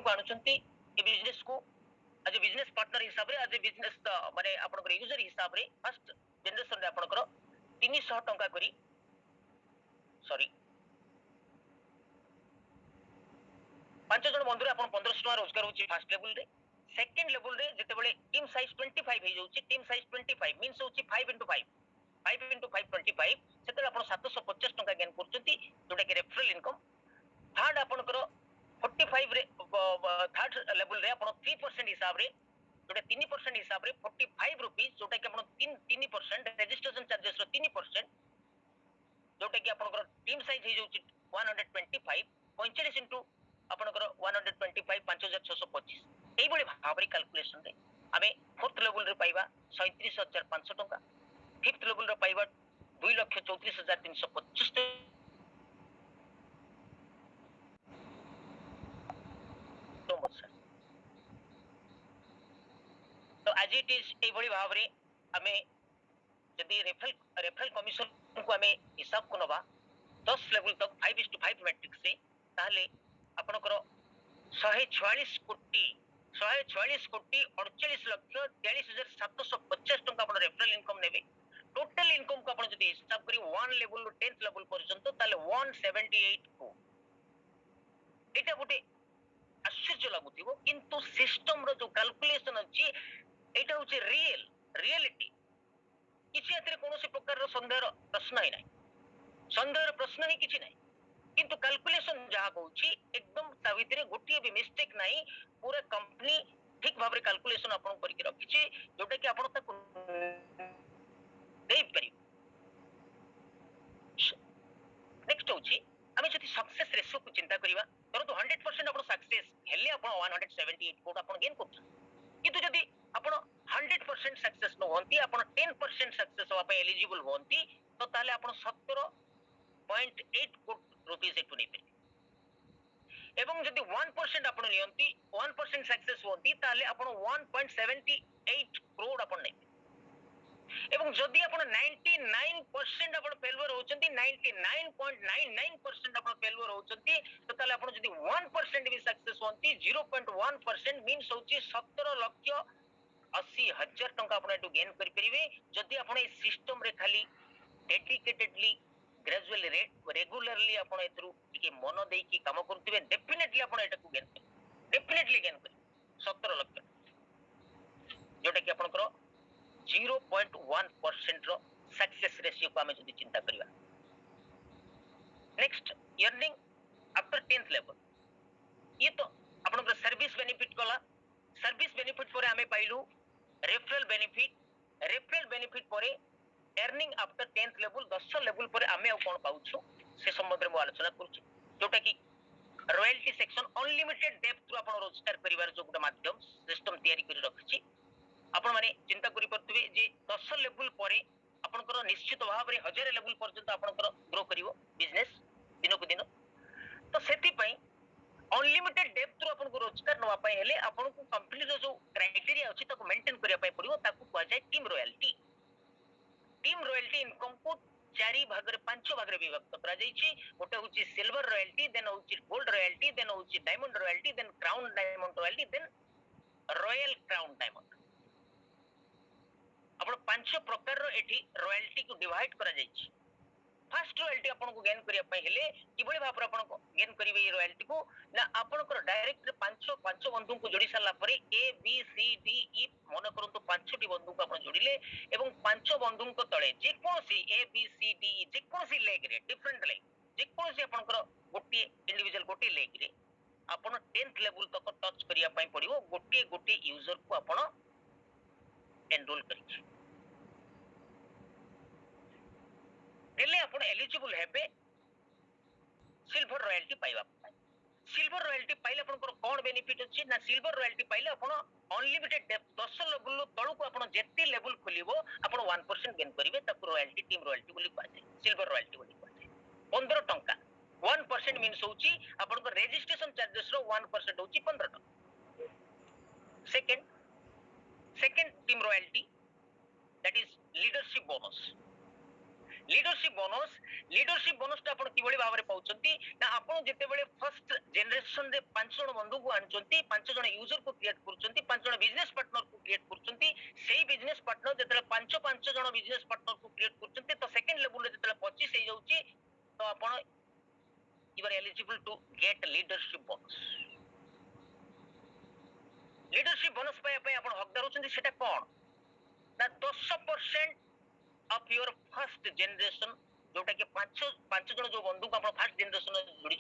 आपनको आणुचंती ए business को as a business partner हिसाब रे एज ए बिजनेस माने आपनकर यूजर हिसाब रे फर्स्ट जनरेशन रे आपनकर 300 टंका करी सॉरी 5 जन बंधु आपण 1500 टका रोजगार होची फर्स्ट लेवल रे सेकंड लेवल रे जते बेले टीम साइज 25 हे जाउची टीम साइज 25 मींस होची 5 into 5 5 into 5 25 सेते आपण 750 टका गेन करचंती जोटा कि रेफरल इनकम थर्ड आपनकर 45 रे थर्ड लेवल रे आपण 3% हिसाब रे जोटा 3% हिसाब रे 45 रुपीस जोटा कि आपण 3% रजिस्ट्रेशन चार्जेस रो 3% जोटा कि आपनकर टीम साइज हे जाउची 125 45 into आपनकर 125 5625 एई बळे भाबरे कैलकुलेशन रे आमे फोर्थ लेवल रे पाइबा 37500 टका फिफ्थ लेवल रे पाइबा 2,34,325 तो आज इट इज एई बळे भाबरे आमे जदि रेफरल कमिशन को आमे हिसाब को नबा 10 लेवल तक 5:5 मैट्रिक्स से ताले आपनकर 144 कोटी 48,48,43,42,750 टंका अपन रेफरल इनकम नेबे टोटल इनकम को अपन जदि हिसाब करी 1 लेवल 10th लेवल पर्यंत ताले 178 को एटा गोटे आश्चर्य लागुथिबो किंतु सिस्टम रो जो कैलकुलेशन अछि एटा होछि रियलिटी किछि एतरे कोनोसी प्रकार रो संदेह प्रश्न ही नै संदेह प्रश्न ही किछि नै किंतु कैलकुलेशन जहा कहूची एकदम ता भितरे गोटिए भी मिस्टेक नाही पूरा कंपनी ठीक भाबरे कैलकुलेशन आपन करि रखिछि जोटा कि आपन ताको देइ परि नेक्स्ट होची आमे जति सक्सेस रेशियो को चिंता करिवा परंतु 100% आपन सक्सेस हेले आपन 178 कोड आपन गेन करछ किंतु जदि आपन 100% सक्सेस न होंती आपन 10% सक्सेस होवा पे एलिजिबल होंती तो ताले आपन 17.8 कोड रुपीस एटू नै पे एवं जदि 1% आपण नियंती 1% सक्सेस होती ताले आपण 1.78 करोड़ आपण नै एवं जदि आपण 99% आपण फेलुअर होचंती 99.99% आपण फेलुअर होचंती तो ताले आपण जदि 1% भी सक्सेस होंती 0.1% मींस होची 17 लाख 80,000 टंका आपण एटू गेन करि परिबे जदि आपण ए सिस्टम रे खाली डेडिकेटेडली ग्रेजुअली रेगुलरली आपण एथरु के मन देई की काम करथिबे डेफिनेटली आपण एटा को गेन डेफिनेटली गेन कर 17 लाख जोटा कि आपण करो 0.1% रो सक्सेस रेशियो को हमें जदि चिंता करिवा next earning after 10th level ये तो आपण को सर्विस बेनिफिट कला सर्विस बेनिफिट परे हमें पाइलु रेफरल बेनिफिट परे earning after 10th level 10 level पर आमे कोन पाउछु से संबंध रे मो आलोचना करूची जोटा कि royalty section unlimited depth through आपण रोजगार करिवार जो गुटा माध्यम सिस्टम तयारी करि रखछि आपण माने चिंता करि परतबे जे 10 लेवल परे आपनकर निश्चित भाव रे 1000 लेवल पर्यंत आपनकर ग्रो करिवो बिजनेस दिनो को दिन तो सेति पई अनलिमिटेड डेप्थ थ्रू आपन को रोजगार नवा पई हेले आपन को कंपनी रो जो क्राइटेरिया अछि ताको मेंटेन करिया पई पड़िवो ताको कहै जाय टीम रॉयल्टी इनकम को 4 भाग रे 5 भाग रे विभक्त करा जायछि गोटे होछि सिल्वर रॉयल्टी देन होछि गोल्ड रॉयल्टी देन होछि diamond royalty then crown diamond royalty then royal crown diamond आपण 5 प्रकार रो एठी रॉयल्टी को डिवाइड करा जायछि फर्स्ट रॉयल्टी आपन को गेन करिया पई हेले किबळे भापर आपन को गेन करिवे ई रॉयल्टी को ना आपन को डायरेक्ट 5 बंधु को जोड़ी साला परे A B C D E मन करंतु 5 टी बंधु को आपन जोड़िले एवं 5 बंधु को तळे जे कोनसी A B C D E जे कोनसी लेग रे डिफरेंट लेग जे कोनसी आपन को गोटी इंडिविजुअल गोटी लेग रे आपन 10th लेवल तक टच करिया पई पड़िवो गोटी यूजर को आपन एनरोल करिछि देले आपण एलिजिबल हेबे सिल्वर रॉयल्टी पाइबा सिल्वर रॉयल्टी पाइले आपण कोन बेनिफिट अछि ना सिल्वर रॉयल्टी पाइले आपण अनलिमिटेड डेप्थ 10 लेवल तळु को आपण जेते लेवल खोलिबो आपण 1% गेन करिवे ताको रॉयल्टी टीम रॉयल्टी बोली कहते सिल्वर रॉयल्टी बोली कहते 15 टंका 1% मींस होची आपण को रजिस्ट्रेशन चार्जेस रो 1% होची 15 टंका second team royalty that is leadership bonus leadership bonus आपण किबळी भाबरे पाउचंती ना आपण जेतेबेले फर्स्ट जनरेशन रे 5 जण बंधु को आणचंती 5 जण यूजर को क्रिएट करचंती 5 जण बिजनेस पार्टनर को क्रिएट करचंती सेही बिजनेस पार्टनर जेतेबेले 5 जण बिजनेस पार्टनर को क्रिएट करचंती तो सेकंड लेवल रे जेतेबेले 25 हे जाउची तो आपण you are eligible to get leadership bonus पे आपण हकदार होचंती सेटा कोन ना 10% ऑफ योर फर्स्ट जनरेशन जोटा कि पांच जन जो बंधु को फर्स्ट जनरेशन जोड़ी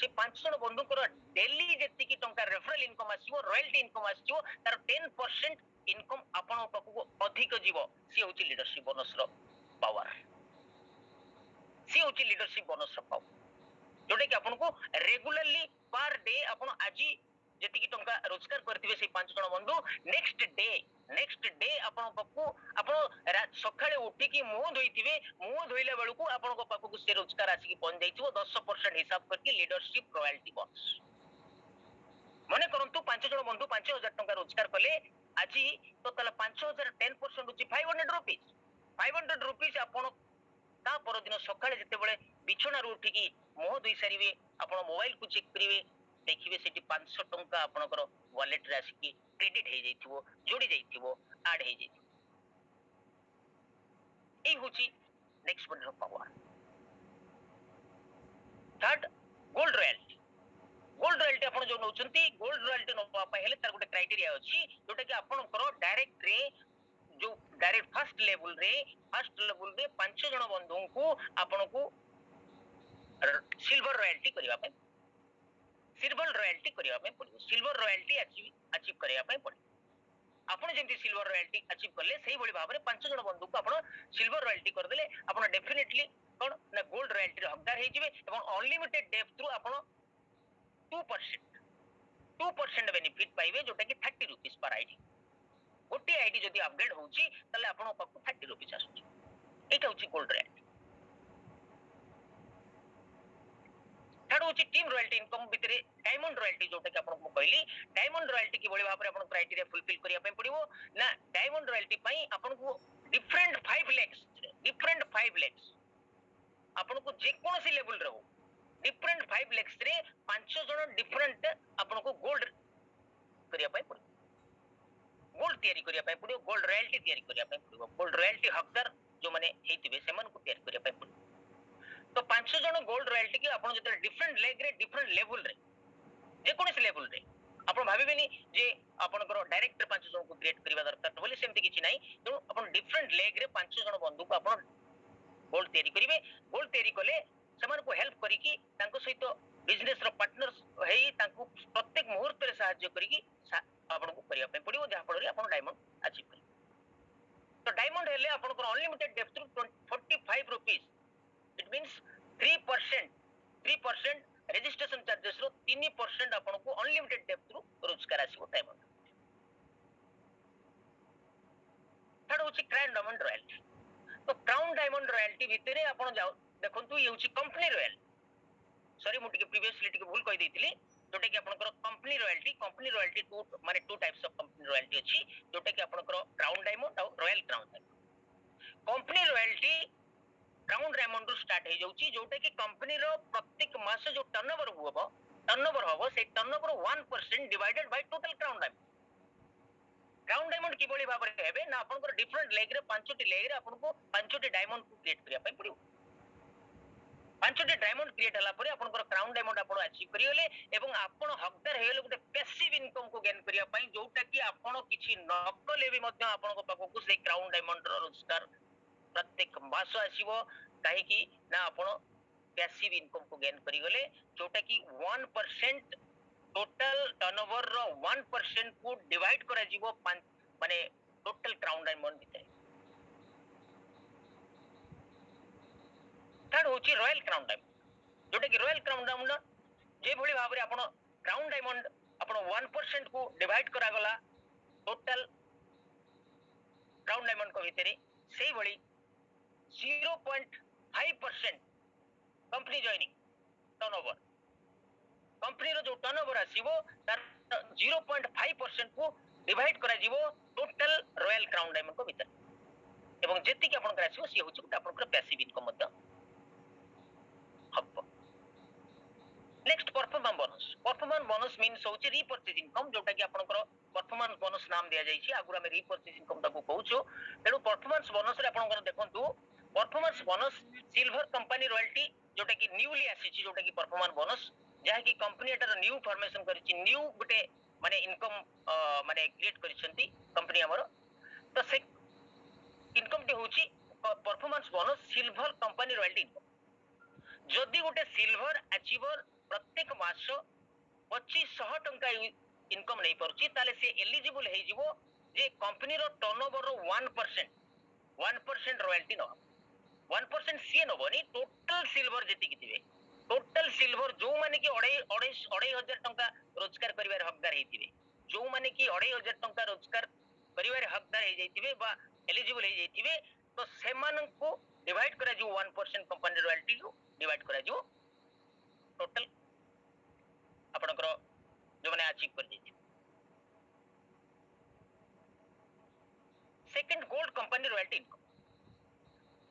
से 5 जन बंधु को डेली जेतिकी टंका रेफरल इनकम आसीबो रॉयल्टी इनकम आसीबो तार 10% इनकम आपण पाखु अधिक जीवो सी होची लीडरशिप बोनस रो पावर सी होची लीडरशिप बोनस रो पावर जोटा कि आपण को रेगुलरली पर डे आपण आजी जेतिकी टंका रोजगार करथिबे से 5 जन बंधु नेक्स्ट डे आपण पाखु आपण सकाळे उठी की मुंह धोइथिबे मुंह धोइला बेलु को आपण को पाखु से रोजगार आसी की पहुंच जाइथिबो 10% हिसाब करके लीडरशिप रॉयल्टी बोनस मने करंतु 5 जन बंधु 5000 टंका रोजगार कले आजी तो तला 5000 10% होची 500 रुपीस 500 रुपीस आपण ता पर दिन सकाळे जते बेले बिछना रो उठी की मुंह धोइ सारिबे आपण मोबाइल को चेक करिवे देखिए सेठी 500 टंका आपनकर वॉलेट रे आसी क्रेडिट हे जाइथिबो जोड़ी जाइथिबो ऐड हे जाइथिबो ए होची next bundle power third gold royalty आपण जो नउचंती गोल्ड रॉयल्टी न पापा हेले तार गोटे क्राइटेरिया अछि जोटा कि आपनकर डायरेक्ट रे जो डायरेक्ट फर्स्ट लेवल रे 5 जन बंधु को आपन को सिल्वर रॉयल्टी करिवा पे सिल्वर रॉयल्टी करिवा पे पड़िबो सिल्वर रॉयल्टी अचीव करिवा पे पड़िबो आपण जेंति सिल्वर रॉयल्टी अचीव करले सही बड़ी भाबरे 5 जन बंधु को आपण सिल्वर रॉयल्टी कर देले आपण डेफिनेटली कोन ना गोल्ड रॉयल्टी रे हकदार हे जिवे एवं अनलिमिटेड डेफ थ्रू आपण 2% बेनिफिट पाइबे जोटा कि 30 रुपीस पर आईडी गोटी आईडी जदी अपग्रेड होउची तले आपण पाखु 30 रुपीस आसुची एटा होची गोल्ड रॉयल्टी थर्ड होची टीम रॉयल्टी इनकम भितरे डायमंड रॉयल्टी जोटा कि आपन को कहली डायमंड रॉयल्टी की बड़ी भाबरे आपन क्राइटेरिया फुलफिल करिया पे पड़िबो ना डायमंड रॉयल्टी पई आपन को डिफरेंट 5 लाख आपन को जे कोनसी लेवल रे हो डिफरेंट 5 लाख रे 5 जण डिफरेंट आपन को गोल्ड करिया पे पड़िबो गोल्ड तयारी करिया पे पड़िबो गोल्ड रॉयल्टी तयारी करिया पे पड़िबो गोल्ड रॉयल्टी हकदार जो माने हेतिबे सेमन को तयारी करिया पे पड़िबो तो 5 जण गोल्ड रॉयल्टी की आपण जते डिफरेंट लेग रे डिफरेंट लेवल रे जे कोनसी लेवल रे आपण भाबिबेनी जे आपनकर डायरेक्ट 5 जण को क्रिएट करिवा दरकार बोली सेमति किछि नै तो आपण डिफरेंट लेग रे 5 जण बंधु को आपण गोल्ड तयारी करिवे गोल्ड तयारी कले समान को हेल्प करी कि तांको सहित बिजनेस रो पार्टनर्स हेई तांको प्रत्येक मुहूर्त रे सहाय्य करी कि आपण को करिया पे पड़िबो जहा फल रे आपण डायमंड अचीव करी तो डायमंड हेले आपण को unlimited depth through 45 rupees it means 3% registration charges रो 3% आपण को अनलिमिटेड डेफ थ्रू रोजगार आसीबो डायमंड थर्ड होची क्राउन डायमंड रॉयल्टी तो क्राउन डायमंड रॉयल्टी भितरे आपण जाओ देखंतु ये होची कंपनी रॉयल सॉरी मु टिके प्रीवियसली टिके भूल कहि देतिली जोटा कि आपनकर company royalty two types of company royalty अछि जोटा कि आपनकर क्राउन डायमंड और royal crown diamond company royalty crown diamond रो स्टार्ट हे जाउची जोटा कि कंपनी रो प्रत्येक मास जो टर्नओवर होबो से turnover 1% divided by total crown diamond की बड़ी भाबरे हेबे ना आपनकर डिफरेंट लेग रे 5टी लेग रे आपनको 5टी डायमंड को क्रिएट करिया पय पड़ियो 5टी डायमंड क्रिएट हला परे आपनकर क्राउन डायमंड आपण अचीव करियोले एवं आपण हकदार हेले गुटे पैसिव इनकम को गेन करिया पय जोटा कि आपण किछि नकले भी मध्य आपनको पाखो से क्राउन डायमंड रो रोजगार प्रत्येक मास आसीबो काहे कि ना आपण पैसिव इनकम को गेन करि गले जोटा कि 1% टोटल टर्नओवर रो 1% को डिवाइड करा जीवो माने टोटल क्राउन डायमंड भितरे थर्ड होची रॉयल क्राउन डायमंड जोटा कि रॉयल क्राउन डायमंड जे भली भाबरे आपण क्राउन डायमंड आपण 1% को डिवाइड करा गला टोटल क्राउन डायमंड को भितरे सेही भली 0.5% कंपनी जॉइनिंग टर्नओवर कंपनी रो जो टर्नओवर आसीबो तार 0.5% को डिवाइड करा जीवो टोटल रॉयल क्राउन डायमंड को भीतर एवं जेतिक आपनकर आसीबो सी होछि गोटे आपनकर पैसिव इनकम मध्य हब। नेक्स्ट परफॉर्मेंस बोनस मीन्स होछि रीपर्चेज इनकम जोटा कि आपनकर परफॉर्मेंस बोनस नाम दिया जाइछि आगु हम रीपर्चेज इनकम ताको कहउछु। तेनु परफॉर्मेंस बोनस रे आपनकर देखंतु performance bonus silver company royalty जोटा कि न्यूली आसीछि जोटा कि परफॉर्मेंस बोनस जहा कि कंपनी एटार न्यू फॉर्मेशन करिछि न्यू गुटे माने इनकम माने क्रिएट करिसंती कंपनी हमर तो से इनकम टी होची performance bonus silver company royalty income जदि गोटे सिल्वर अचीवर प्रत्येक मास 2500 टंका इनकम नहीं परुची ताले से एलिजिबल हे जिवो जे कंपनी रो टर्नओवर रो 1% रॉयल्टी न 1% सी नबनी टोटल सिल्वर जेति किथिबे टोटल सिल्वर जो माने कि 2500 टंका रोजगार करिवार हकदार हेतिबे जो माने कि 2500 टंका रोजगार करिवार हकदार हे जैतिबे बा एलिजिबल हे जैतिबे तो सेमान को डिवाइड करा जो 1% कंपनी रॉयल्टी को डिवाइड करा जो टोटल आपनकर जो माने अचीव कर जैतिबे। Second gold company royalty income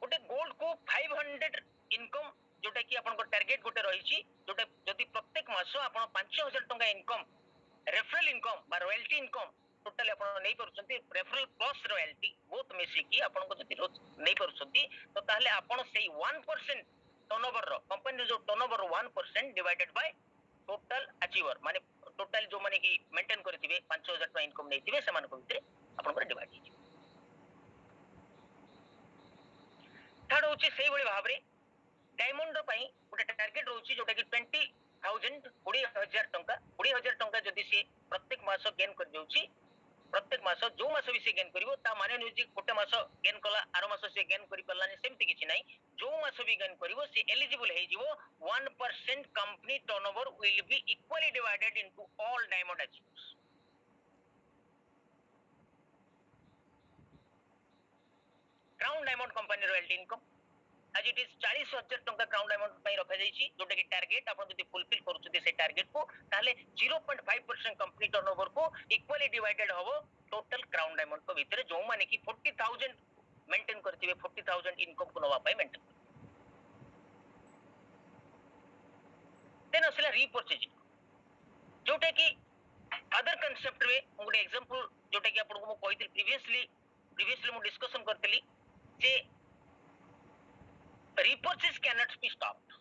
गोटे गोल्ड को 500 इनकम जोटा कि आपन को टारगेट गोटे रहिछि जोटा जदि प्रत्येक मास आपन 5000 टंका इनकम रेफरल इनकम बा रॉयल्टी इनकम टोटल आपन नै परछंती रेफरल प्लस रॉयल्टी बोथ मिसी की आपन को जदि नै परछंती तो ताहले आपन सेही 1% टर्नओवर रो कंपनी जो turnover 1% divided by total achiever माने टोटल जो माने कि मेंटेन करथिबे 5000 टंका इनकम नैथिबे समान को भितरे आपन को डिवाइड हिजि। थर्ड होची सेही बळी भाबरे डायमंड पई गोटे टारगेट रहउची जोटा कि 20000 टंका 20000 टंका जदि से प्रत्येक मास गेन कर जाउची प्रत्येक मास जो मास भी से गेन करिवो ता माने नुजी गोटे मास गेन कला आरो मास से गेन करि परलानी सेमति किछि नै जो मास भी गेन करिवो से एलिजिबल हे जिवो 1% company turnover will be equally divided into all diamond achievers. Crown diamond company royalty income आज इट इज 40000 टंका क्राउन डायमंड पई रखा जाईची जोटा कि टारगेट आपण जदि फुलफिल करूछथि से टारगेट को ताले 0.5% कंपनी टर्नओवर को इक्वली डिवाइडेड होबो टोटल क्राउन डायमंड को भीतर जो माने कि 40000 मेंटेन करथिबे 40000 इनकम को नवा पई मेंटेन देन असला रीपर्चेज जोटा कि अदर कांसेप्ट रे गोटे एग्जांपल जोटा कि आपण को म कहितली प्रीवियसली मु डिस्कशन करतली जे repurchase cannot be stopped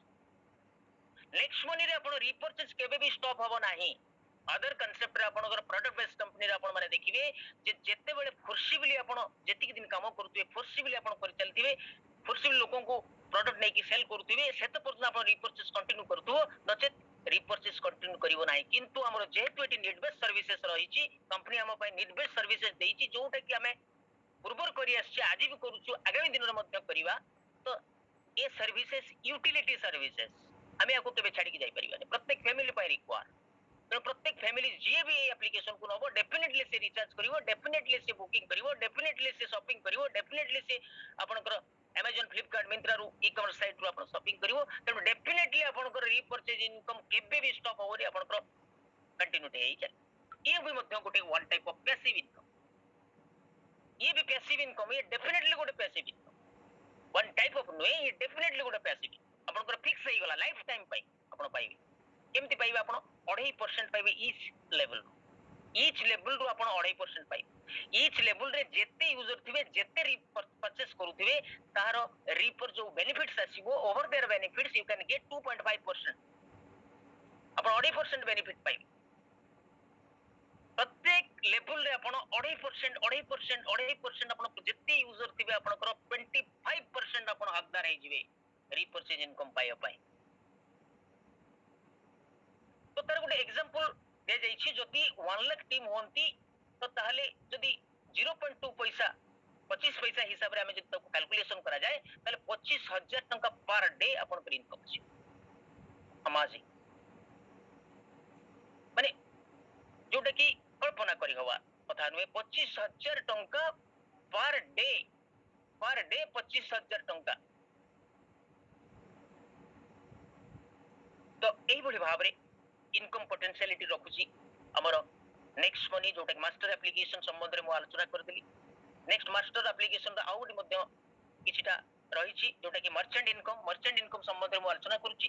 next money रे आपण repurchase केबे भी स्टॉप होबो नाही। अदर कांसेप्ट रे आपनकर प्रोडक्ट बेस्ड कंपनी रे आपण माने देखिबे जे जेते बेले फोर्सिबली आपण जेतिक दिन काम करथुबे फोर्सिबली आपण कर चलथिबे फोर्सिबली लोकन को प्रोडक्ट नै कि सेल करथुबे सेते परसेंट आपण repurchase कंटिन्यू करथुबो नचेत repurchase कंटिन्यू करिवो नाही किंतु हमर जेहेतु एटी नीड बेस्ड सर्विसेज रहिछि कंपनी हम पय नीड बेस्ड सर्विसेज देइछि जोटा कि हमें पूर्वर करि आछि आज भी करूछु आगामी दिन रे मध्य करिवा तो ये सर्विसेज यूटिलिटी सर्विसेज हमें आपको केबे छाड़ी के जाई परिबानी प्रत्येक फैमिली पर रिक्वायर तो प्रत्येक फैमिली जे भी एप्लीकेशन को नबो डेफिनेटली से रिचार्ज करिवो डेफिनेटली से बुकिंग करिवो डेफिनेटली से शॉपिंग करिवो डेफिनेटली से आपनकर Amazon Flipkart Myntra रू ई-कॉमर्स साइट रू आपन शॉपिंग करिवो त डेफिनेटली आपनकर रीपर्चेज इनकम केबे भी स्टॉप होरी आपनकर कंटिन्यूटी हेई चल ये भी मध्य गोटे one type of passive income ये भी पैसिव इनकम ये डेफिनेटली गोटे passive income one type of नुए ये डेफिनेटली गोटे पैसिव आपनकर फिक्स हेई गला लाइफ टाइम पई आपन पाइबे केमति पाइबे आपन 2.5% पाइबे ईच लेवल रू आपन 2.5% पाइबे ईच लेवल रे जेते यूजर थिबे जेते परचेस करूथिबे तारो रीपर जो बेनिफिट्स आसीबो over there benefits you can get 2.5% आपन 2.5% बेनिफिट पाइबे प्रत्येक लेवल रे आपण 2.5% आपण जेते यूजर थिबे आपनकर 25% आपण हकदार हे जिवे रीपर्चेज इनकम पाइबा पाई तो तार गुटे एग्जांपल दे जाईछि जदि 1 लाख टीम होंती तो ताहले जदि 0.2 पैसा 25 पैसा हिसाब रे हमें जदि कैलकुलेशन करा जाए ताले 25000 टंका पर डे आपण पर इनकम अछि अमाजी माने जोटा कि कल्पना करी हवा कथा नुए 25000 टंका पर डे 25000 टंका तो एही बढी भाबरे इनकम पोटेंशियलिटी रखुची हमर नेक्स्ट मनी जोटा मास्टर एप्लीकेशन संबंध रे मु आलोचना करदली नेक्स्ट मास्टर एप्लिकेशन आउ गोटे मध्य किछिटा रहिछि जोटा कि मर्चेंट इनकम संबंध में आलोचना करूछि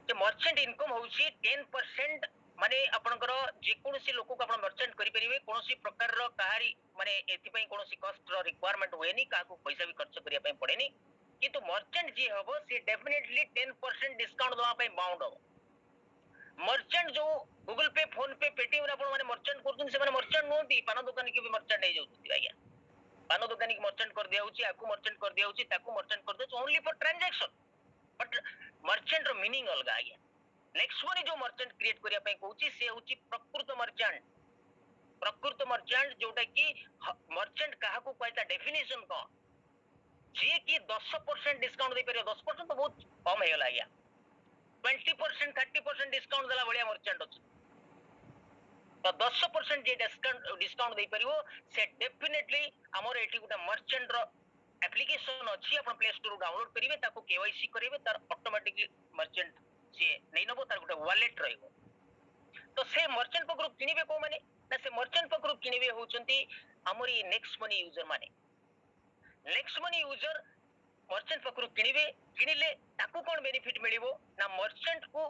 जे मर्चेंट इनकम होउछि 10% माने आपनकर जे कोनोसी लोक को आपण मर्चेंट करि परिबे कोनोसी प्रकार रो कहारी माने एथि पई कोनोसी कॉस्ट रो रिक्वायरमेंट होएनी काको पैसा भी खर्च करिया पई पड़ेनी किंतु मर्चेंट जे हबो से डेफिनेटली 10% डिस्काउंट दवा पई बाउंड हो मर्चेंट जो गूगल पे फोन पे पेटीएम रे आपण माने मर्चेंट करछन से माने मर्चेंट नोती पान दुकान के भी मर्चेंट नै जाउती आज्ञा पान दुकानी की मर्चेंट कर दिया होची आकु मर्चेंट कर दिया होची ताकु मर्चेंट कर दे only for transaction but merchant रो मीनिंग अलगा आज्ञा नेक्स्ट वन जो मर्चेंट क्रिएट करिया पई कहूची से होची प्रकृत मर्चेंट जोटा कि मर्चेंट काहा को कहता डेफिनेशन को जे कि 10% डिस्काउंट दे परियो 10% तो बहुत कम हे गला या 20% 30% डिस्काउंट देला बढ़िया मर्चेंट अछि तो 10% जे डिस्काउंट दे परियो से डेफिनेटली हमर एठी गुटा मर्चेंट रो एप्लीकेशन अछि अपन प्ले स्टोर डाउनलोड करिवे ताको केवाईसी करिवे तार ऑटोमेटिकली मर्चेंट से नहीं नबो तार गुटा वॉलेट रहइबो तो से मर्चेंट पकरू किनिबे को माने ना से मर्चेंट पकरू किनिबे होचंती हमरी नेक्स्ट मनी यूजर माने नेक्स्ट मनी यूजर मर्चेंट पकरू किनिबे किनिले ताकू कोन बेनिफिट मिलिबो ना मर्चेंट को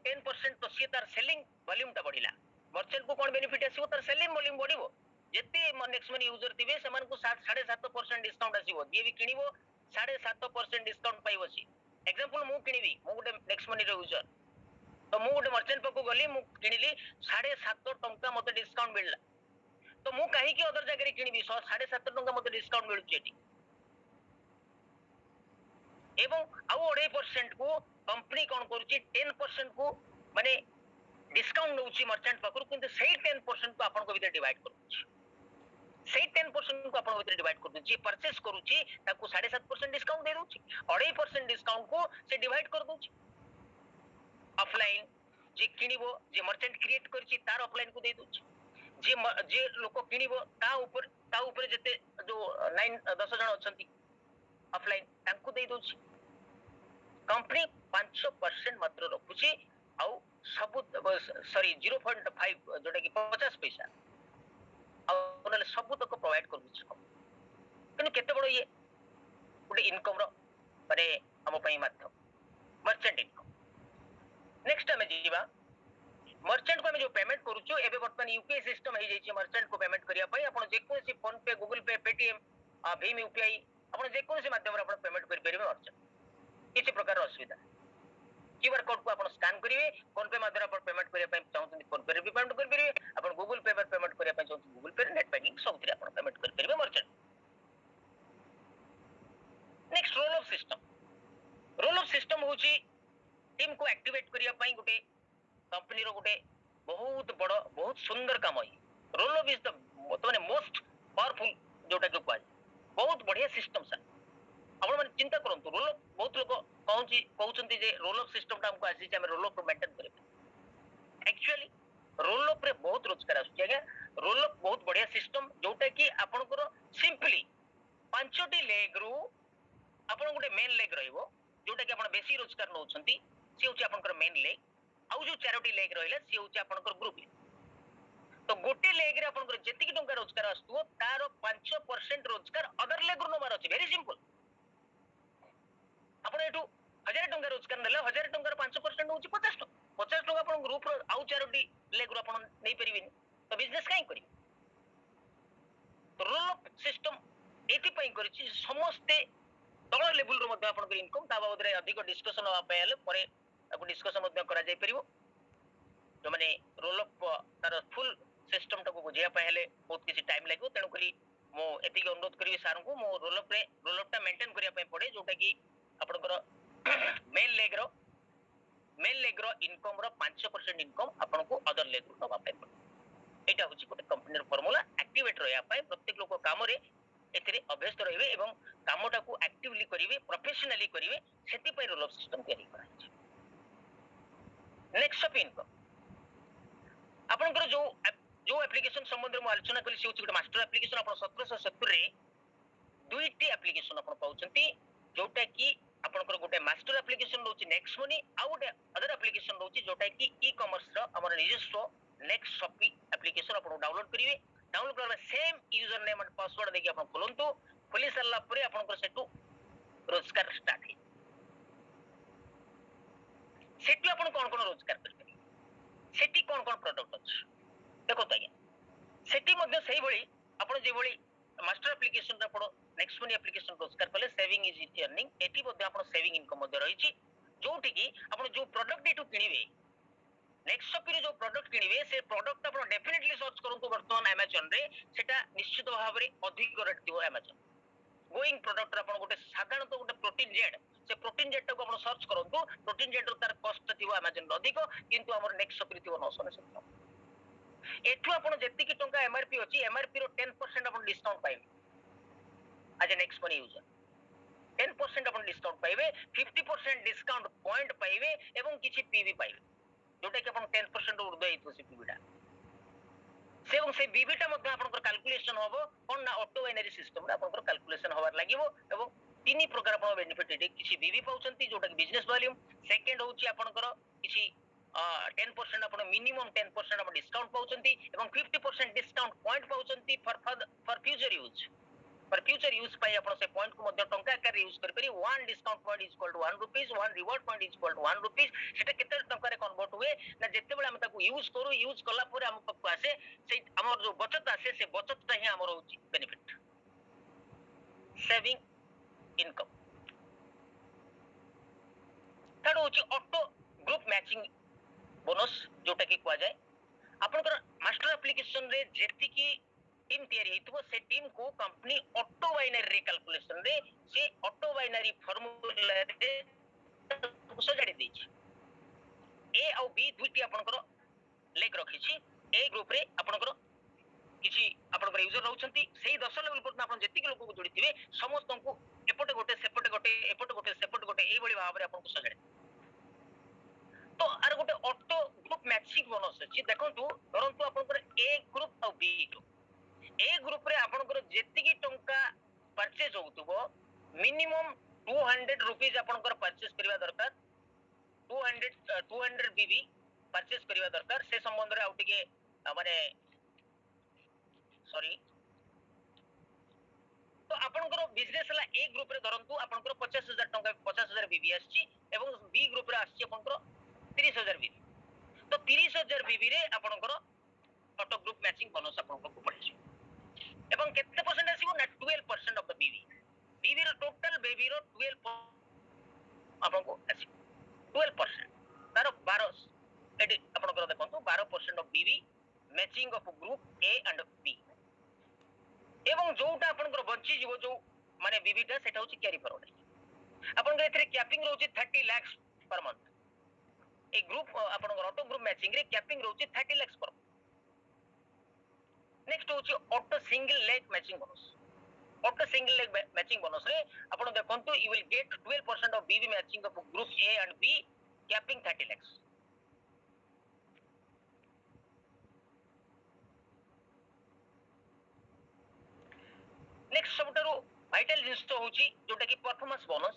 10% तो से तार सेलिंग वॉल्यूम ता बढ़िला मर्चेंट को कोन बेनिफिट आसीबो तार सेलिंग वॉल्यूम बढ़िबो जेते नेक्स्ट मनी यूजर थिबे समान को 7.5% डिस्काउंट आसीबो जे भी किनिबो 7.5% डिस्काउंट पाइबो सी एग्जांपल मु किनिबी मु गुटे नेक्स्ट मनी रो यूजर तो मु गुटे मर्चेंट पकू गली मु किनिली 7.5 टंका मते डिस्काउंट मिलला तो मु काहे कि अदर जगह रे किनिबी 7.5 टंका मते डिस्काउंट मिलु जेटी एवं आउ 2.5% को कंपनी कोन करूची 10% को माने डिस्काउंट नउची मर्चेंट पकरू किंतु सेही 10% को आपन को भीतर डिवाइड करूची सेही 10% को आपन भीतर डिवाइड कर जे परचेस करूची ताको 7.5% डिस्काउंट दे दोची 2.5% डिस्काउंट को से डिवाइड कर दोची ऑफलाइन जे किनिबो जे मर्चेंट क्रिएट करछि तार ऑफलाइन को दे दोछि जे लोक किनिबो ता ऊपर जते जो 9-10 जन अछंती ऑफलाइन तांको दे दोछि कंपनी 5% मात्र रखुछि आ सब सॉरी 0.5 जोटा कि 50 पैसा आ ओनले सब तक प्रोवाइड कर दोछि किनु केते बडो ये गुटे इनकम रो माने हम पई माध्यम मर्चेंट इनकम नेक्स्ट हमें जीवा मर्चेंट को हमें जो पेमेंट करूछु एबे वर्तमान यूपीआई सिस्टम हे जाइछि मर्चेंट को पेमेंट करिया पई आपण जे कोनसी फोन पे गूगल पे पेटीएम भीम यूपीआई आपण जे कोनसी माध्यम रे आपण पेमेंट करि परिबे मर्चेंट किछि प्रकार असुविधा क्यूआर कोड को आपण स्कैन करिवे फोन पे माध्यम आपण पेमेंट करिया पई चाहउछन फोन पे रे भी पेमेंट करि परिबे आपण गूगल पे पर पेमेंट करिया पई चाहउछन गूगल पे नेट बैंकिंग सब तरे आपण पेमेंट करि परिबे merchant next role of system होची टीम को एक्टिवेट करिया पई गुटे कंपनी रो गुटे बहुत बड़ बहुत सुंदर काम है रोल ऑफ इज द माने मोस्ट पावरफुल जोटा के कहै बहुत बढ़िया सिस्टम सर आपण मन चिंता करंतु रोल ऑफ बहुत लोग कहउछंती जे रोल ऑफ सिस्टम ता हमको आसी जे हम रोल ऑफ मेंटेन करे एक्चुअली रोल ऑफ रे बहुत रोजगार आसी आज्ञा रोल ऑफ बहुत बढ़िया सिस्टम जोटा कि आपण को सिंपली पांचटी लेग रु आपण गुटे मेन लेग रहइबो जोटा कि आपण बेसी रोजगार नउछंती से होची आपनकर मेन लेग आउ जो चारोटी लेग रहले से होची आपनकर ग्रुप लेग तो गोटे लेग रे आपनकर जेतिकी टंका रोजगार आस्तु तार 5% रोजगार अदर लेग रु नबार अछि वेरी सिंपल आपण एटू 1000 टंका रोजगार नेले 1000 टंका 5% होची 50 टंका आपण ग्रुप रो आउ चारोटी लेग रु आपण नै परिबिन तो बिजनेस काई करी तो रोल ऑफ सिस्टम एति पई करछि समस्ते तळ लेवल रो मध्ये आपनकर इनकम ता बाबद रे अधिक डिस्कशन होआ पयले परे आपको डिस्कशन मध्ये करा जाय परिबो जो माने रोल ऑफ तार फुल सिस्टम टाको बुझिया पहले बहुत किसी टाइम लागो तेनु करी मो एति के अनुरोध करी सार को मो रोल ऑफ ता मेंटेन करिया पय पड़े जोटा कि आपनकर मेन लेग रो इनकम रो 5% इनकम आपनको अदर लेग रो नबा पय पड़े एटा होची कोटे कंपनी रो फार्मूला एक्टिवेट रहया पय प्रत्येक लोक काम रे एथिरे अभ्यस्त रहिबे एवं कामटा को एक्टिवली करिवे प्रोफेशनली करिवे सेति पय रोल ऑफ सिस्टम तयारी करा छै नेक्स्ट ऑफ इनकम आपनकर जो एप्लीकेशन संबंध में आलोचना कली से गोटे मास्टर एप्लीकेशन आपण 1770 रे दुईटी एप्लीकेशन आपण पाउचंती जोटा कि आपनकर गोटे मास्टर एप्लीकेशन रोची नेक्स्ट मनी आ गोटे अदर एप्लीकेशन रोची जोटा कि ई कॉमर्स रो हमर निजस्व नेक्स्ट शॉपी एप्लीकेशन आपण डाउनलोड करिवे डाउनलोड करबा same user name and password देखि आपण खोलंतु खोली सरला परे आपण सेटू रोजगार स्टार्ट है सेटू आपण कोन रोजगार करबे सेटी कोन प्रोडक्ट अछि देखो त सेटी मध्ये सही भली आपण जे भली मास्टर एप्लीकेशन रा पड़ो नेक्स्ट मनी एप्लीकेशन रोजगार कले saving is it earning eighty मध्ये आपण सेविंग इनकम मध्ये रहिछि जोठी की आपण जो प्रोडक्ट एटू किनिबे नेक्स्ट शॉपिंग जो प्रोडक्ट किनिबे से प्रोडक्ट आपण डेफिनेटली सर्च करंतु वर्तमान अमेज़न रे सेटा निश्चित भाव रे अधिक रेट दियो अमेज़न गोइंग प्रोडक्ट आपण गोटे साधारण तो गोटे प्रोटीन जेड से प्रोटीन जेड को आपण सर्च करंतु प्रोटीन जेड रो तार कॉस्ट थिबो अमेज़न अधिक किंतु हमर नेक्स्ट शॉपिंग थिबो 997 एठू आपण जेति की टंका एमआरपी अछि एमआरपी रो 10% आपण डिस्काउंट पाइबे आज नेक्स्ट मनी यूजर 10% आपण डिस्काउंट पाइबे 50% डिस्काउंट पॉइंट पाइबे एवं किछि पीवी पाइबे जोटा कि आपण 10% ऊर्ध्व हेतु से पीवीटा से बीबीटा मध्ये आपनकर कैलकुलेशन होबो कोन ना ऑटो बाइनरी सिस्टम रे आपनकर कैलकुलेशन होबार लागिवो एवं तीन प्रकार आपण बेनिफिट एटे किछि बीबी पाउचंती जोटा कि बिजनेस वॉल्यूम सेकंड होची आपनकर किछि 10% आपण मिनिमम 10% आपण डिस्काउंट पाउचंती एवं 50% डिस्काउंट पॉइंट पाउचंती फॉर फ्यूचर यूज पर फ्यूचर यूज पाई आपण से पॉइंट को मध्ये टंका आकार यूज कर परी one discount point is equal to 1 rupees one reward point is equal to 1 rupees सेटा केते टंका रे कन्वर्ट हुए ना जेते बेले हम ताको यूज करू यूज कला परे हम पाखु आसे से हमर जो बचत आसे से बचत ता ही हमर होची बेनिफिट सेविंग इनकम थर्ड होची ऑटो ग्रुप मैचिंग बोनस जोटा कि कुआ जाए आपनकर मास्टर एप्लीकेशन रे जेति की टीम तैयारी हेतु से टीम को कंपनी ऑटो बाइनरी कैलकुलेशन रे से ऑटो बाइनरी फार्मूला रे सजाडी दै छी ए और बी दुईटी आपनकर लेख रखी छी ए ग्रुप रे आपनकर किछि आपनकर यूजर रहउछंती सेही 10 लेवल पर आपन जेति के लोक को जोड़ी थिबे समस्त को एपटे गोटे सेपटे गोटे एपटे गोटे सेपटे गोटे एई बळी भाव रे आपन को सजाडी तो आर गोटे ऑटो ग्रुप मैचिंग बोनस अछि देखंतु धरंतु आपनकर ए ग्रुप और बी ग्रुप ए ग्रुप रे आपनकर जेति की टंका परचेज होउतबो मिनिमम 200 रुपीस आपनकर परचेज करबा दरकार 200 बीबी परचेज करबा दरकार से संबंध रे आउटिके माने सॉरी तो आपनकर बिजनेस हला ए ग्रुप रे धरंतु आपनकर 50000 टंका 50000 बीबी आछि एवं बी ग्रुप रे आछि आपनकर 30000 बीबी तो 30000 बीबी रे आपनकर ऑटो ग्रुप मैचिंग बोनस आपनकर को पड़े एवं केते परसेंट आसीबो ना 12% ऑफ द बीबी रो टोटल बीबी रो 12 आपनको आसीबो 12% तार 12 एडी आपनकर देखंतु 12% of BB matching of group A and B एवं जोटा आपनकर बंची जीवो जो माने बीबीटा सेटा होची कैरी फॉरवर्ड आपनकर एथरे कैपिंग रहउची 30 lakh per month A group आपनकर ऑटो ग्रुप मैचिंग रे कैपिंग रहउची 30 लाख पर नेक्स्ट होची auto single leg matching bonus auto single leg matching bonus रे आपण देखंतु you will get 12% of BB matching of group A and B capping 30 lakh next सबटारो vital जिनिस तो होची जोटा कि परफॉर्मेंस बोनस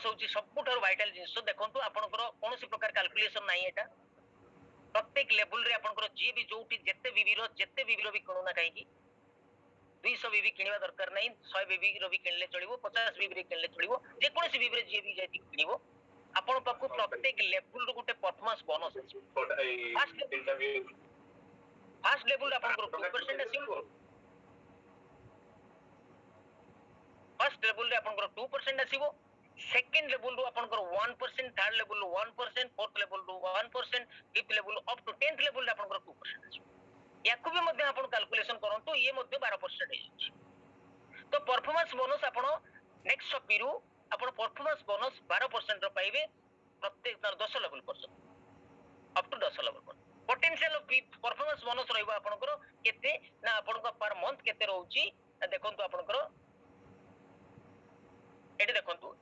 होची सबटारो वाइटल जिनिस तो देखंतु आपनकर कोनोसी प्रकार कैलकुलेशन नाही एटा प्रत्येक लेवल रे आपनकर जे भी जोटी जेते बीबी रो भी किनु ना काहे की 200 बीबी किनिबा दरकार नाही 100 बीबी रो भी किनले चलिबो 50 बीबी रे किनले चलिबो जे कोनोसी बीबी रे जे भी जाति किनिबो आपन पाखु प्रत्येक लेवल रो गुटे परफॉर्मेंस बोनस अछि फर्स्ट लेवल आपनकर 2% आसीबो फर्स्ट लेवल रे आपनकर 2% आसीबो सेकंड लेवल रो आपनकर 1% थर्ड लेवल रो 1% फोर्थ लेवल रो 1% fifth level up to 10th level रे आपनकर 2% आसीबो याकु भी मध्ये आपण कैलकुलेशन करंतु ये मध्ये 12% है तो परफॉर्मेंस बोनस आपण नेक्स्ट शॉपिरू आपण परफॉर्मेंस बोनस 12% रो पाइबे प्रत्येक 10 लेवल पर्यंत अप टू 10 लेवल पर पोटेंशियल परफॉर्मेंस बोनस रहइबो आपनकर केते ना आपनकर पर मंथ केते रहउची देखंतु आपनकर एटी देखंतु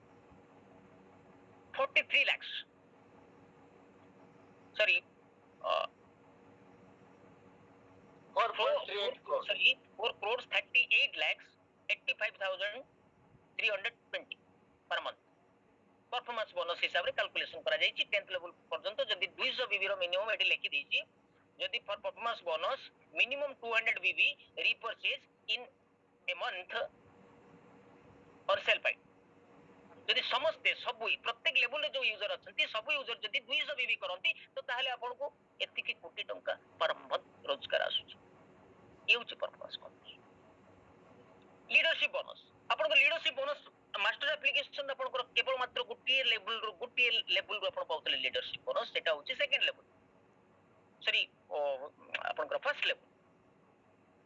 43 lakh sorry 4 crores 38 lakhs 85,320 per month performance bonus हिसाब रे कैलकुलेशन करा जाई छी 10th लेवल पर्यंत जदी 200 बीबी रो मिनिमम एटी लेखि दै छी जदि for performance bonus minimum 200 BB repurchase in a month और सेल पाई जदि समस्ते सब प्रत्येक लेवल रे जो यूजर अछंती सब यूजर जदि 200 बीबी करंती तो ताहले आपन को एतिकी कोटी टंका पर मंथ रोजगार आसुची ये होची परफॉर्मेंस बोनस लीडरशिप बोनस आपन को लीडरशिप बोनस मास्टर एप्लीकेशन आपन को केवल मात्र गोटी लेवल रो आपन पाउतले लीडरशिप बोनस सेटा होची सेकंड लेवल सॉरी आपन को फर्स्ट लेवल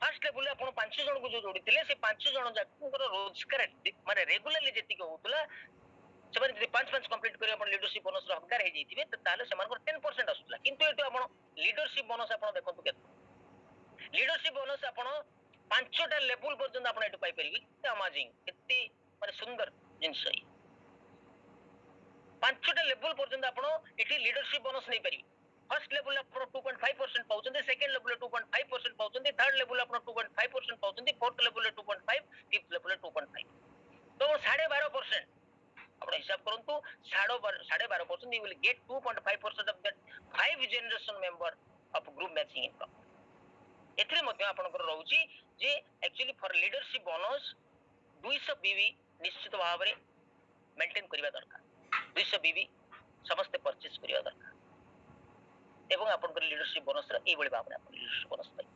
फर्स्ट लेवल आपन 5 जन को जो जोड़ीतिले से 5 जन जाकर रोजगार माने रेगुलरली जेति को होतला सेमाने जे 5 कंप्लीट करी अपन लीडरशिप बोनस रो हकदार हे जैतिबे त ताले सेमान को 10% आसुतला किंतु एतो आपण लीडरशिप बोनस आपण देखंतु केत लीडरशिप बोनस आपण 5टा लेवल पर्यंत आपण एटु पाई परिबे अमेजिंग एते माने सुंदर जिंस है 5टा लेवल पर्यंत आपण एठी लीडरशिप बोनस नै परिबे फर्स्ट लेवल आपण 2.5% पाउचंदे सेकंड लेवल 2.5% पाउचंदे थर्ड लेवल आपण 2.5% पाउचंदे फोर्थ लेवल 2.5 फिफ्थ लेवल 2.5 तो 12.5% आपण हिसाब करंतु 12.5% you will get 2.5% of that 5 generation member of group matching income एथरे मध्ये आपण को रहउची जे एक्चुअली फॉर लीडरशिप बोनस 200 बीवी निश्चित भाव रे मेंटेन करिवा दरकार 200 बीवी समस्त परचेज करिवा दरकार एवं आपण को लीडरशिप बोनस रे ए बळी भाव रे आपण लीडरशिप बोनस पाई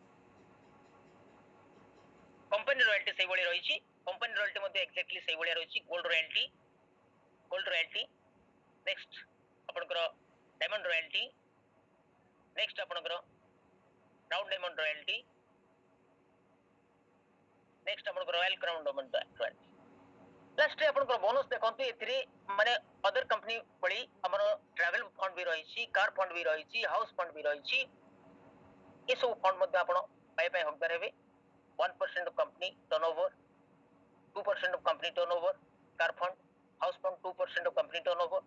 कंपनी रॉयल्टी सही बळी रहिची कंपनी रॉयल्टी मध्ये एक्जेक्टली सही बळी रहिची गोल्ड रॉयल्टी नेक्स्ट आपण को डायमंड रॉयल्टी नेक्स्ट आपण को राउंड डायमंड रॉयल्टी नेक्स्ट आपण को royal crown diamond royalty last रे आपण को बोनस देखंतु एथिरे माने अदर कंपनी बळी हमर ट्रैवल फंड भी रहिची कार फंड भी रहिची हाउस फंड भी रहिची ए सब फंड मध्ये आपण पाई हकदार हेबे 1% of company turnover 2% of company turnover car fund house fund 2% of company turnover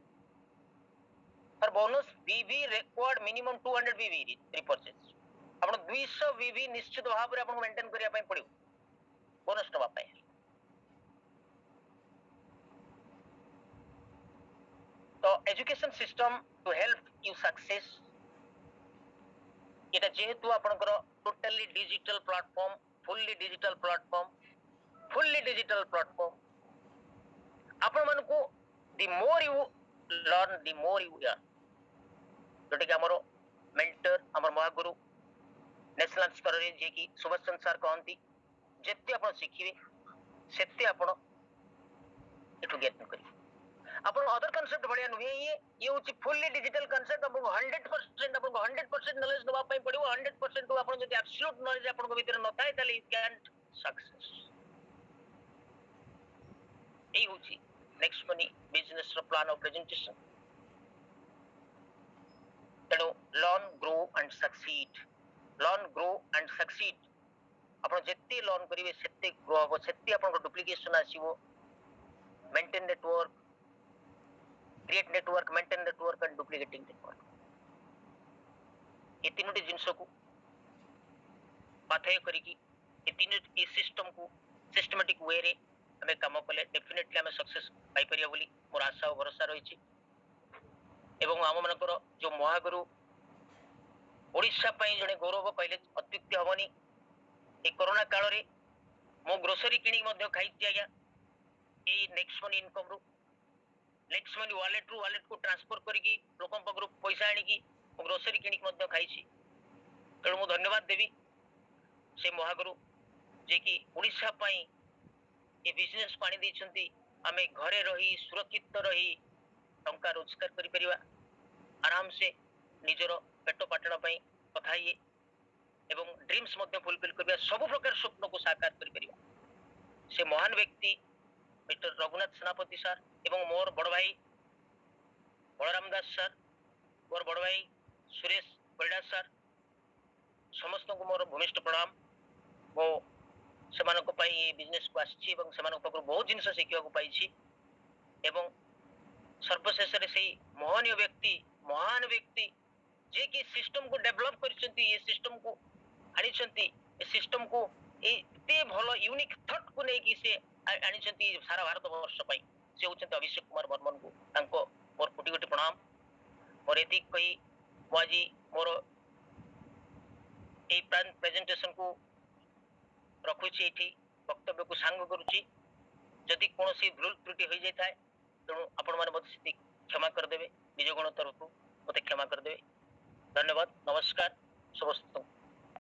for bonus BB required minimum 200 BB repurchase आपण 200 बीबी निश्चित भाव रे आपण मेंटेन करिया पई पड़ियो बोनस नवा पई तो education system to help you success एटा जेहेतु आपनकर totally digital platform fully digital platform आपण मन को the more you learn the more you earn जोटे कि हमरो मेंटर हमर महागुरु नेशनल स्तर रे जे कि सुभाष चंद्र सर कहंती जेते आपण सिखिबे सेते आपण एटु गेट करिबे अपन अदर कांसेप्ट बढ़िया नुहे ये होची फुल्ली डिजिटल कांसेप्ट अपन 100% अपन 100% नॉलेज दबा पई पड़ियो 100% अपन जदी एब्सोल्यूट नॉलेज अपन को भीतर न थाए ताले यू कैंट सक्सेस ए होची नेक्स्ट मनी बिजनेस रो प्लान ऑफ प्रेजेंटेशन तेणु लर्न ग्रो एंड सक्सीड अपन जेते लर्न करिवे सेते ग्रो हो सेते अपन को डुप्लीकेशन आसीबो maintain network create network maintain network and duplicating network ये तीनोटी जिंस को पाथय करिकी ये तीनोटी सिस्टम को सिस्टमैटिक वे रे हमें काम कले डेफिनेटली हमें सक्सेस पाई परिया बोली मोर आशा और भरोसा रहिछि एवं आम मनकर जो महागुरु ओडिशा पई जने गौरव कहले अत्युक्ति हबनी ए कोरोना काल रे मो ग्रोसरी किनी मध्ये खाइछि आज्ञा A next money income row next money wallet को ट्रांसफर करिकी लोकन पकरू पैसा आनिकी ग्रोसरी किनिक मध्ये खाइछि तेणु मु धन्यवाद देवी से महागुरु जे कि ओडिशा पई ए बिजनेस पानी दैछंती आमे घरे रही सुरक्षित रही टंका रोजगार करि परिबा आराम से निजरो पेट पाटण पई कथाइए एवं ड्रीम्स मध्ये फुलफिल करबा सब प्रकार स्वप्न को साकार करि परिबा से महान व्यक्ति मिस्टर रघुनाथ सेनापति सर एवं मोर बड़ भाई बलराम दास सर मोर बड़ भाई सुरेश परिडा सर समस्त को मोर भूमिष्ठ प्रणाम वो सेमान को पाई बिजनेस को आछि एवं सेमान को बहुत जिंस शिखिया को पाइछि एवं सर्वशेष रे सेही महान व्यक्ति जे कि सिस्टम को डेवलप करछंती ये सिस्टम को आनिछंती ए सिस्टम को एते भलो यूनिक थॉट को नै कि से आनिछंती सारा भारत वर्ष पई से होचंती अभिषेक कुमार बर्मन को तांको मोर कोटि कोटि प्रणाम और एति कही माजी मोर এই প্রেজেন্টেশন को रखुची एठी वक्तव्य को सांग करूची जदि कोनोसी भूल त्रुटि होई जाय थाए तेणु आपण माने मते क्षमा कर देबे निज गुण तरफ मते क्षमा कर देबे धन्यवाद नमस्कार शुभ